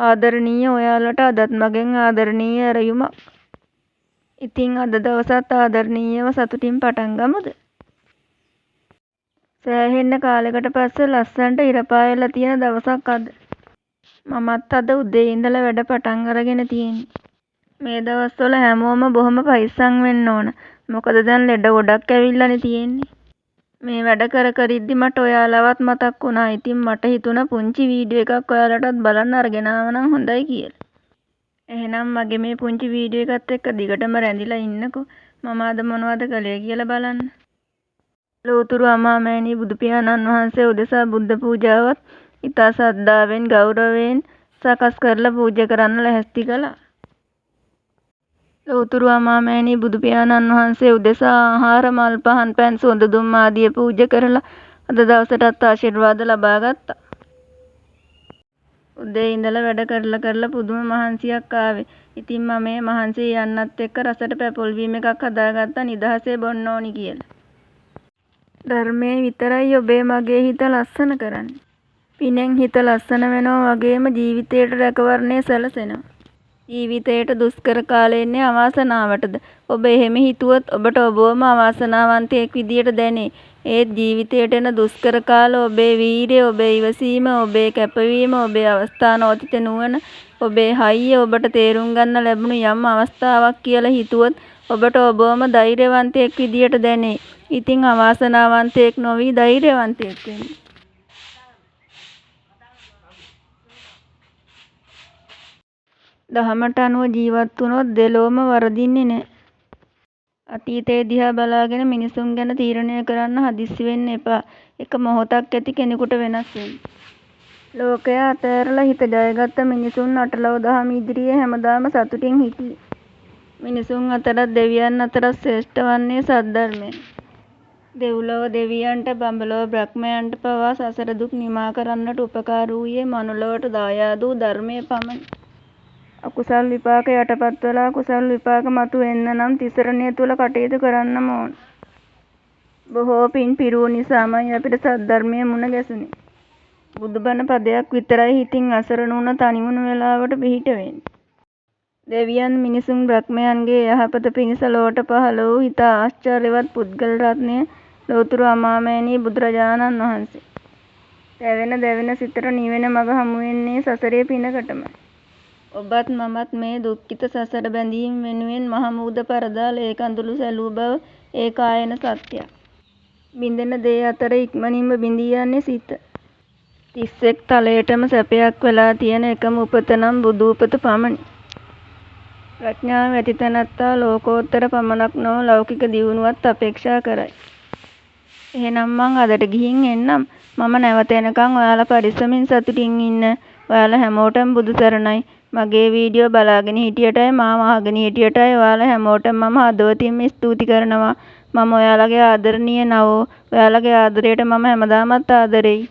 ආදරණීය ඔයාලට අදත් මගෙන් ආදරණීය ඇරයුමක්. ඉතින් අද දවසත් ආදරණීයව සතුටින් පටන් ගමුද? සෑහෙන්න කාලෙකට පස්සේ ලස්සනට ඉර පායලා තියෙන දවසක් අද. මමත් අද උදේ ඉඳලා වැඩ පටන් අරගෙන තියෙන්නේ. මේ දවස්වල හැමෝම බොහොම පරිස්සම් වෙන්න ඕන. මොකද දැන් ලෙඩ ගොඩක් ඇවිල්ලානේ තියෙන්නේ. මේ වැඩ කර කර ඉද්දි මට ඔයාලවත් මතක් වුණා. ඉතින් මට හිතුණා පුංචි වීඩියෝ එකක් ඔයාලටත් බලන්න අරගෙන ආව නම් හොඳයි කියලා. එහෙනම් මගේ මේ පුංචි වීඩියෝ එකත් එක්ක දිගටම රැඳිලා ඉන්නකෝ. මම අද මොනවද කළේ කියලා බලන්න. ලෝතුරු අමාමෑණී බුදු පියාණන් වහන්සේ උදෙසා බුද්ධ පූජාවත් ඉතා ශ්‍රද්ධාවෙන් ගෞරවයෙන් සකස් කරලා පූජා කරන්න ලැහැස්ති කළා. ලෝතුරු අමාමෑණී බුදු පියාණන් වහන්සේ උදෙසා ආහාර මල් පහන් පැන් සුවඳ දුම් ආදිය පූජා කරලා අද දවසටත් ආශිර්වාද ලබා ගත්තා. උදේ ඉඳලා වැඩ කරලා පුදුම මහන්සියක් ආවේ. ඉතින් මම මේ මහන්සිය යන්නත් එක්ක රසට පැපොල් වීම එකක් හදාගත්තා නිදහසේ බොන්න ඕනි කියලා. ධර්මයේ විතරයි ඔබේ මගේ හිත ලස්සන කරන්නේ. පිනෙන් හිත ලස්සන වෙනවා වගේම ජීවිතයට රැකවරණය සැලසෙනවා. ජීවිතයට දුෂ්කර කාලේ ඉන්නේ අවාසනාවටද? ඔබ එහෙම හිතුවොත් ඔබට ඔබවම අවාසනාවන්තයෙක් විදියට දැනේ. ඒත් ජීවිතයට එන දුෂ්කර කාල ඔබේ වීරිය, ඔබේ ඉවසීම, ඔබේ කැපවීම, ඔබේ අවස්ථානෝචිත නුවණ, ඔබේ හයිය ඔබට තේරුම් ගන්න ලැබුණු යම් අවස්ථාවක් කියලා හිතුවොත් ඔබට ඔබවම ධෛර්යවන්තයෙක් විදියට දැනේ. ඉතින් අවාසනාවන්තයෙක් නොවි ධෛර්යවන්තයෙක් වෙන්න. දහමට අනුව ජීවත් වුණොත් දෙලොවම වරදින්නේ නැහැ. අතීතය දිහා බලාගෙන මිනිසුන් ගැන තීරණය කරන්න හදිස්සි වෙන්න එපා. එක මොහොතක් ඇති කෙනෙකුට වෙනස් වෙන්න. ලෝකය අතෑරලා හිත ජයගත්ත මිනිසුන් අටලොව දහම ඉදිරියේ හැමදාම සතුටින් හිටියේ. මිනිසුන් අතරත් දෙවියන් අතරත් ශ්‍රේෂ්ඨ වන්නේ සද්ධර්මය. දෙව්ලොව දෙවියන්ට බඹලොව බ්‍රහ්මයන්ට පවා සසර දුක් නිමා කරන්නට උපකාර වූයේ මනුලොවට දායාද වූ ධර්මය පමණි. අකුසල් විපාක යටපත් වෙලා කුසල් විපාක මතු එන්න නම් තිසරණය තුල කටයුතු කරන්නම ඕන. බොහෝ පින් පිරූ නිසාමයි අපිට සද්ධර්මයේ මුණ ගැසුනේ. බුදුබණ පදයක් විතරයි හිතින් අසරණ වුණ තනිවුණු වෙලාවට පිහිට වෙන්නේ. දෙවියන් මිනිසුන් බ්‍රහ්මයන්ගේ යහපත පිණිස ලොවට පහළ වූ හිත ආශ්චර්යවත් පුද්ගල රත්නය ලෝතුරු අමාමෑණී බුදුරජාණන් වහන්සේ. දැවෙන සිතට නිවෙන මඟ හමු වෙන්නේ සසරේ පිනකටමයි. ඔබත් මමත් මේ දුක්ඛිත සසර බැඳීම් වෙනුවෙන් මහ මුහුද පරදාල ඒ කඳුළු සැලූ බව ඒකායන සත්‍යයක්. බිඳෙන දේ අතර ඉක්මනින්ම බිඳී යන්නේ සිත. 31 තලයටම සැපයක් වෙලා තියෙන එකම උපත නම් බුදු උපත පමණි. ප්‍රඥාව ඇති තැනැත්තා ලෝකෝත්තර පමණක් නොව ලෞකික දියුණුවත් අපේක්ෂා කරයි. එහෙනම් මං අදට ගිහින් එන්නම්. මම නැවත එනකන් ඔයාලා පරිස්සමින් සතුටින් ඉන්න. ඔයාලා හැමෝටම බුදු සරණයි. මගේ වීඩියෝ බලාගෙන හිටියටයි මාව අහගෙන හිටියටයි ඔයාලා හැමෝටම මම හදවතින්ම ස්තුති කරනවා. මම ඔයාලගේ ආදරණීය නවෝ. ඔයාලගේ ආදරයට මම හැමදාමත් ආදරෙයි.